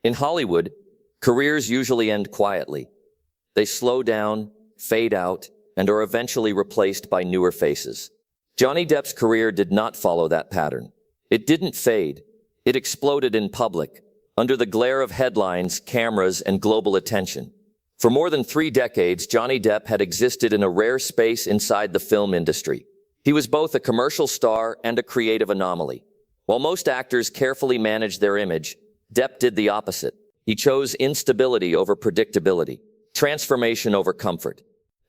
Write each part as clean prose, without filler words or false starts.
In Hollywood, careers usually end quietly. They slow down, fade out, and are eventually replaced by newer faces. Johnny Depp's career did not follow that pattern. It didn't fade. It exploded in public, under the glare of headlines, cameras, and global attention. For more than 3 decades, Johnny Depp had existed in a rare space inside the film industry. He was both a commercial star and a creative anomaly. While most actors carefully managed their image, Depp did the opposite. He chose instability over predictability, transformation over comfort.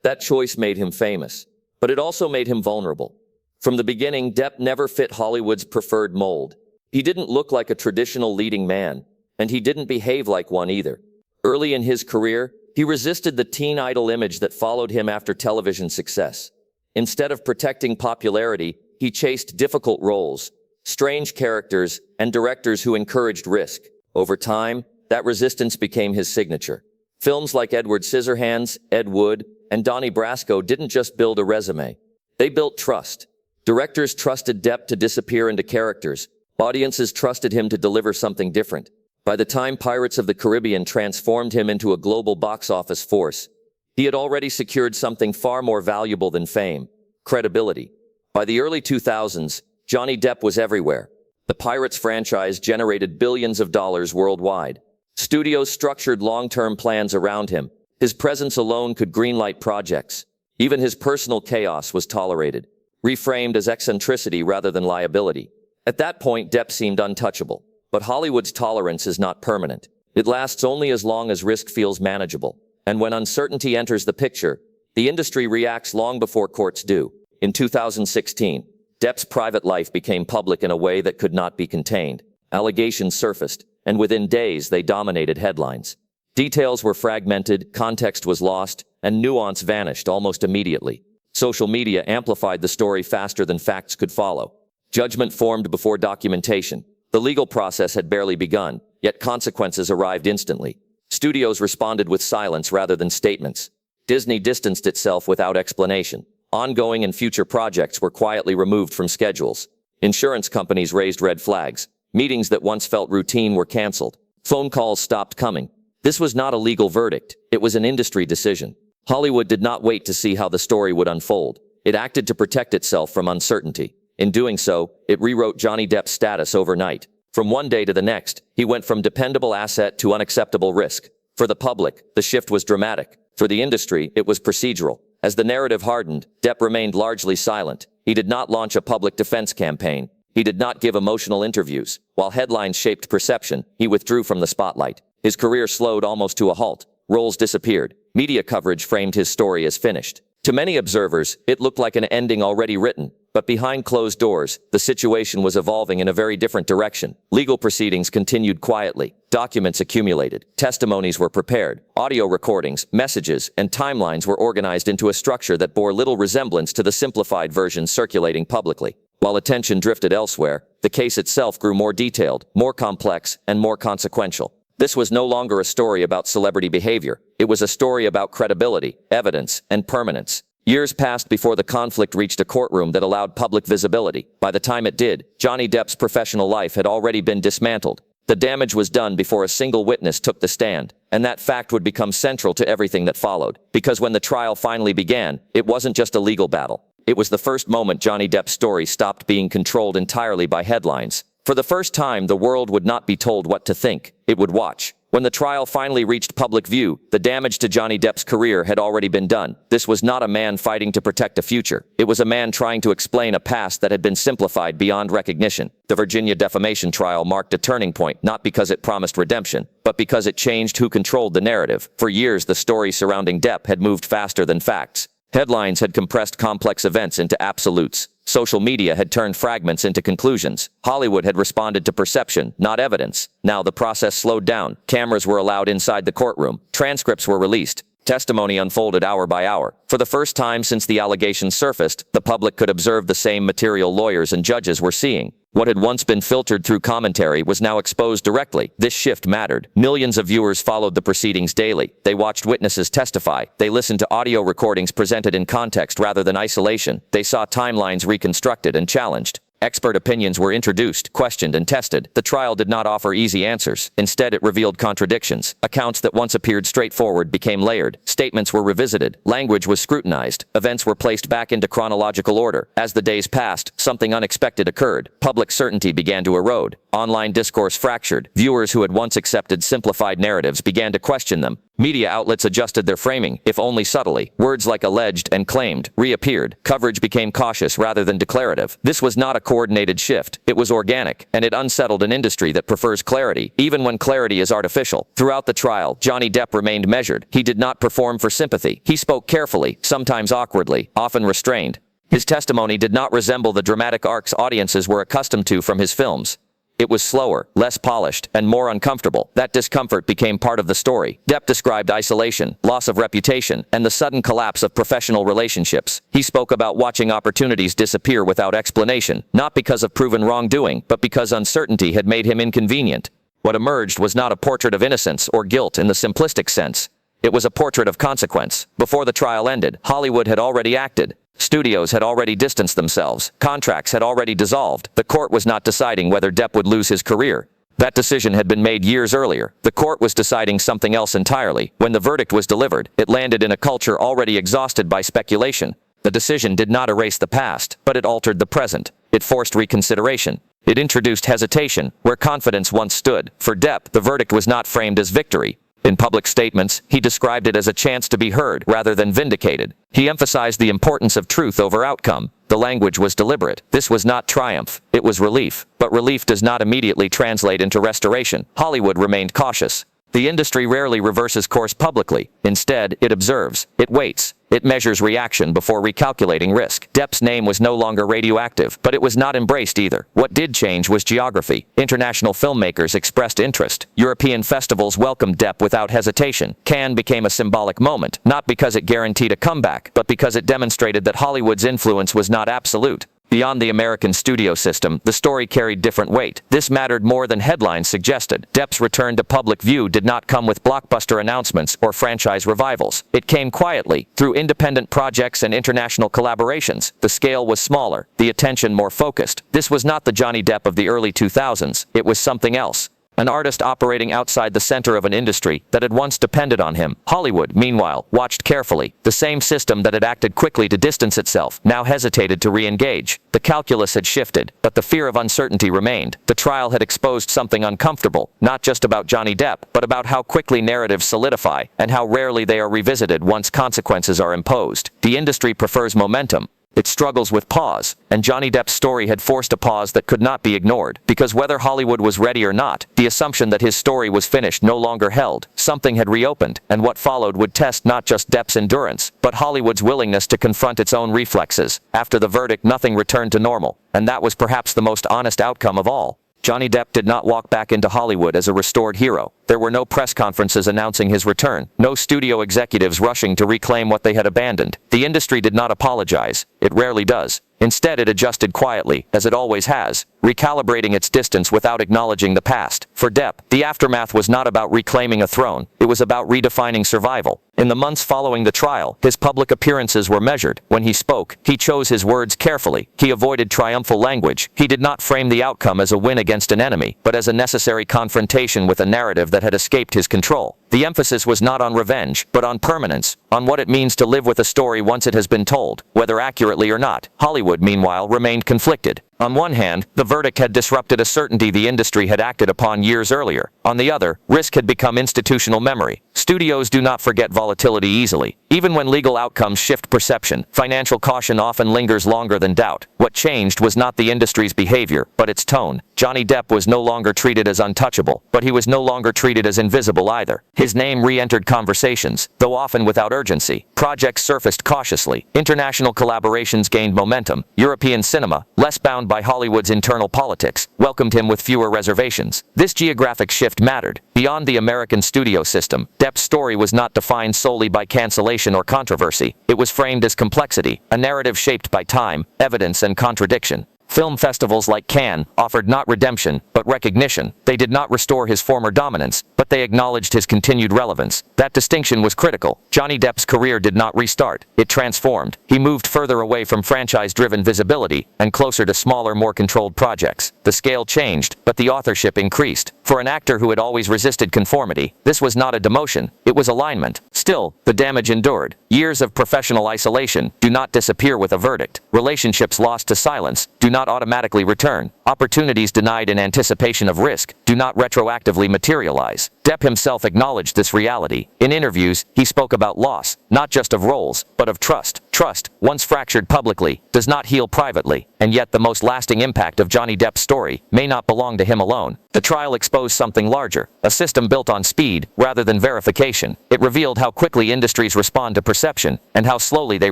That choice made him famous, but it also made him vulnerable. From the beginning, Depp never fit Hollywood's preferred mold. He didn't look like a traditional leading man, and he didn't behave like one either. Early in his career, he resisted the teen idol image that followed him after television success. Instead of protecting popularity, he chased difficult roles, strange characters, and directors who encouraged risk. Over time, that resistance became his signature. Films like Edward Scissorhands, Ed Wood, and Donnie Brasco didn't just build a resume. They built trust. Directors trusted Depp to disappear into characters. Audiences trusted him to deliver something different. By the time Pirates of the Caribbean transformed him into a global box office force, he had already secured something far more valuable than fame: credibility. By the early 2000s, Johnny Depp was everywhere. The Pirates franchise generated billions of dollars worldwide. Studios structured long-term plans around him. His presence alone could greenlight projects. Even his personal chaos was tolerated, reframed as eccentricity rather than liability. At that point, Depp seemed untouchable. But Hollywood's tolerance is not permanent. It lasts only as long as risk feels manageable. And when uncertainty enters the picture, the industry reacts long before courts do. In 2016, Depp's private life became public in a way that could not be contained. Allegations surfaced, and within days they dominated headlines. Details were fragmented, context was lost, and nuance vanished almost immediately. Social media amplified the story faster than facts could follow. Judgment formed before documentation. The legal process had barely begun, yet consequences arrived instantly. Studios responded with silence rather than statements. Disney distanced itself without explanation. Ongoing and future projects were quietly removed from schedules. Insurance companies raised red flags. Meetings that once felt routine were canceled. Phone calls stopped coming. This was not a legal verdict. It was an industry decision. Hollywood did not wait to see how the story would unfold. It acted to protect itself from uncertainty. In doing so, it rewrote Johnny Depp's status overnight. From one day to the next, he went from dependable asset to unacceptable risk. For the public, the shift was dramatic. For the industry, it was procedural. As the narrative hardened, Depp remained largely silent. He did not launch a public defense campaign. He did not give emotional interviews. While headlines shaped perception, he withdrew from the spotlight. His career slowed almost to a halt. Roles disappeared. Media coverage framed his story as finished. To many observers, it looked like an ending already written. But behind closed doors, the situation was evolving in a very different direction. Legal proceedings continued quietly. Documents accumulated. Testimonies were prepared. Audio recordings, messages, and timelines were organized into a structure that bore little resemblance to the simplified version circulating publicly. While attention drifted elsewhere, the case itself grew more detailed, more complex, and more consequential. This was no longer a story about celebrity behavior. It was a story about credibility, evidence, and permanence. Years passed before the conflict reached a courtroom that allowed public visibility. By the time it did, Johnny Depp's professional life had already been dismantled. The damage was done before a single witness took the stand, and that fact would become central to everything that followed. Because when the trial finally began, it wasn't just a legal battle. It was the first moment Johnny Depp's story stopped being controlled entirely by headlines. For the first time, the world would not be told what to think. It would watch. When the trial finally reached public view, the damage to Johnny Depp's career had already been done. This was not a man fighting to protect a future. It was a man trying to explain a past that had been simplified beyond recognition. The Virginia defamation trial marked a turning point, not because it promised redemption, but because it changed who controlled the narrative. For years, the story surrounding Depp had moved faster than facts. Headlines had compressed complex events into absolutes. Social media had turned fragments into conclusions. Hollywood had responded to perception, not evidence. Now the process slowed down. Cameras were allowed inside the courtroom. Transcripts were released. Testimony unfolded hour by hour. For the first time since the allegations surfaced, the public could observe the same material lawyers and judges were seeing. What had once been filtered through commentary was now exposed directly. This shift mattered. Millions of viewers followed the proceedings daily. They watched witnesses testify. They listened to audio recordings presented in context rather than isolation. They saw timelines reconstructed and challenged. Expert opinions were introduced, questioned, and tested. The trial did not offer easy answers. Instead, it revealed contradictions. Accounts that once appeared straightforward became layered. Statements were revisited. Language was scrutinized. Events were placed back into chronological order. As the days passed, something unexpected occurred. Public certainty began to erode. Online discourse fractured. Viewers who had once accepted simplified narratives began to question them. Media outlets adjusted their framing, if only subtly. Words like alleged and claimed reappeared. Coverage became cautious rather than declarative. This was not a coordinated shift. It was organic, and it unsettled an industry that prefers clarity, even when clarity is artificial. Throughout the trial, Johnny Depp remained measured. He did not perform for sympathy. He spoke carefully, sometimes awkwardly, often restrained. His testimony did not resemble the dramatic arcs audiences were accustomed to from his films. It was slower, less polished, and more uncomfortable. That discomfort became part of the story. Depp described isolation, loss of reputation, and the sudden collapse of professional relationships. He spoke about watching opportunities disappear without explanation, not because of proven wrongdoing, but because uncertainty had made him inconvenient. What emerged was not a portrait of innocence or guilt in the simplistic sense. It was a portrait of consequence. Before the trial ended, Hollywood had already acted. Studios had already distanced themselves. Contracts had already dissolved. The court was not deciding whether Depp would lose his career. That decision had been made years earlier. The court was deciding something else entirely. When the verdict was delivered, it landed in a culture already exhausted by speculation. The decision did not erase the past, but it altered the present. It forced reconsideration. It introduced hesitation, where confidence once stood. For Depp, the verdict was not framed as victory. In public statements, he described it as a chance to be heard rather than vindicated. He emphasized the importance of truth over outcome. The language was deliberate. This was not triumph. It was relief. But relief does not immediately translate into restoration. Hollywood remained cautious. The industry rarely reverses course publicly. Instead, it observes. It waits. It measures reaction before recalculating risk. Depp's name was no longer radioactive, but it was not embraced either. What did change was geography. International filmmakers expressed interest. European festivals welcomed Depp without hesitation. Cannes became a symbolic moment, not because it guaranteed a comeback, but because it demonstrated that Hollywood's influence was not absolute. Beyond the American studio system, the story carried different weight. This mattered more than headlines suggested. Depp's return to public view did not come with blockbuster announcements or franchise revivals. It came quietly, through independent projects and international collaborations. The scale was smaller, the attention more focused. This was not the Johnny Depp of the early 2000s. It was something else. An artist operating outside the center of an industry that had once depended on him. Hollywood, meanwhile, watched carefully. The same system that had acted quickly to distance itself now hesitated to re-engage. The calculus had shifted, but the fear of uncertainty remained. The trial had exposed something uncomfortable, not just about Johnny Depp, but about how quickly narratives solidify and how rarely they are revisited once consequences are imposed. The industry prefers momentum. It struggles with pause, and Johnny Depp's story had forced a pause that could not be ignored, because whether Hollywood was ready or not, the assumption that his story was finished no longer held. Something had reopened, and what followed would test not just Depp's endurance, but Hollywood's willingness to confront its own reflexes. After the verdict, nothing returned to normal, and that was perhaps the most honest outcome of all. Johnny Depp did not walk back into Hollywood as a restored hero. There were no press conferences announcing his return, no studio executives rushing to reclaim what they had abandoned. The industry did not apologize. It rarely does. Instead, it adjusted quietly, as it always has, recalibrating its distance without acknowledging the past. For Depp, the aftermath was not about reclaiming a throne. It was about redefining survival. In the months following the trial, his public appearances were measured. When he spoke, he chose his words carefully. He avoided triumphal language. He did not frame the outcome as a win against an enemy, but as a necessary confrontation with a narrative that had escaped his control. The emphasis was not on revenge, but on permanence, on what it means to live with a story once it has been told, whether accurately or not. Hollywood, meanwhile, remained conflicted. On one hand, the verdict had disrupted a certainty the industry had acted upon years earlier. On the other, risk had become institutional memory. Studios do not forget volatility easily. Even when legal outcomes shift perception, financial caution often lingers longer than doubt. What changed was not the industry's behavior, but its tone. Johnny Depp was no longer treated as untouchable, but he was no longer treated as invisible either. His name re-entered conversations, though often without urgency. Projects surfaced cautiously. International collaborations gained momentum. European cinema, less bound by Hollywood's internal politics, welcomed him with fewer reservations. This geographic shift mattered. Beyond the American studio system, Depp's story was not defined solely by cancellation or controversy. It was framed as complexity, a narrative shaped by time, evidence, and contradiction. Film festivals like Cannes offered not redemption, but recognition. They did not restore his former dominance, but they acknowledged his continued relevance. That distinction was critical. Johnny Depp's career did not restart. It transformed. He moved further away from franchise-driven visibility and closer to smaller, more controlled projects. The scale changed, but the authorship increased. For an actor who had always resisted conformity, this was not a demotion, it was alignment. Still, the damage endured. Years of professional isolation do not disappear with a verdict. Relationships lost to silence do not automatically return. Opportunities denied in anticipation of risk do not retroactively materialize. Depp himself acknowledged this reality. In interviews, he spoke about loss, not just of roles, but of trust. Trust, once fractured publicly, does not heal privately, and yet the most lasting impact of Johnny Depp's story may not belong to him alone. The trial exposed something larger, a system built on speed rather than verification. It revealed how quickly industries respond to perception and how slowly they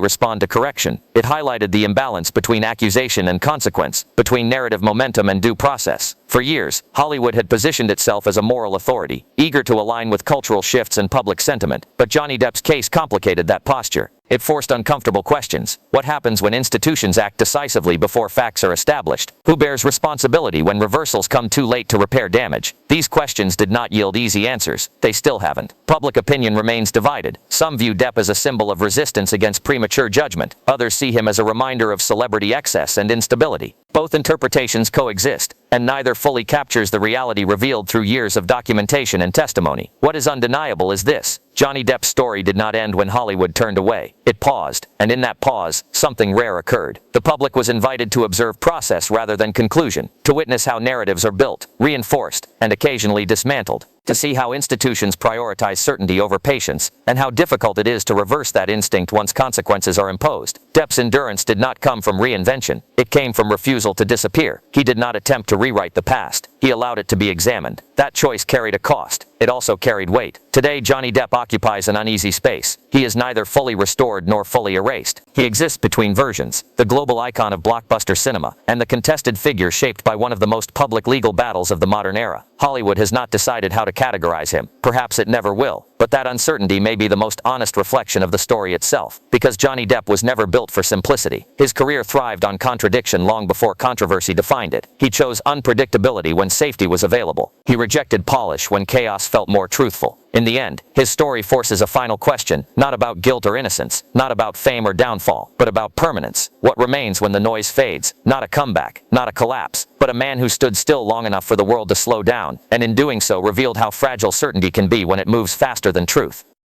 respond to correction. It highlighted the imbalance between accusation and consequence, between narrative momentum and due process. For years, Hollywood had positioned itself as a moral authority, eager to align with cultural shifts and public sentiment, but Johnny Depp's case complicated that posture. It forced uncomfortable questions. What happens when institutions act decisively before facts are established? Who bears responsibility when reversals come too late to repair damage? These questions did not yield easy answers. They still haven't. Public opinion remains divided. Some view Depp as a symbol of resistance against premature judgment. Others see him as a reminder of celebrity excess and instability. Both interpretations coexist, and neither fully captures the reality revealed through years of documentation and testimony. What is undeniable is this: Johnny Depp's story did not end when Hollywood turned away. It paused, and in that pause, something rare occurred. The public was invited to observe process rather than conclusion, to witness how narratives are built, reinforced, and occasionally dismantled, to see how institutions prioritize certainty over patience, and how difficult it is to reverse that instinct once consequences are imposed. Depp's endurance did not come from reinvention. It came from refusal to disappear. He did not attempt to rewrite the past. He allowed it to be examined. That choice carried a cost. It also carried weight. Today, Johnny Depp occupies an uneasy space. He is neither fully restored nor fully erased. He exists between versions, the global icon of blockbuster cinema, and the contested figure shaped by one of the most public legal battles of the modern era. Hollywood has not decided how to categorize him. Perhaps it never will. But that uncertainty may be the most honest reflection of the story itself. Because Johnny Depp was never built for simplicity. His career thrived on contradiction long before controversy defined it. He chose unpredictability when safety was available. He rejected polish when chaos felt more truthful. In the end, his story forces a final question, not about guilt or innocence, not about fame or downfall, but about permanence. What remains when the noise fades? Not a comeback, not a collapse, but a man who stood still long enough for the world to slow down, and in doing so revealed how fragile certainty can be when it moves faster than truth.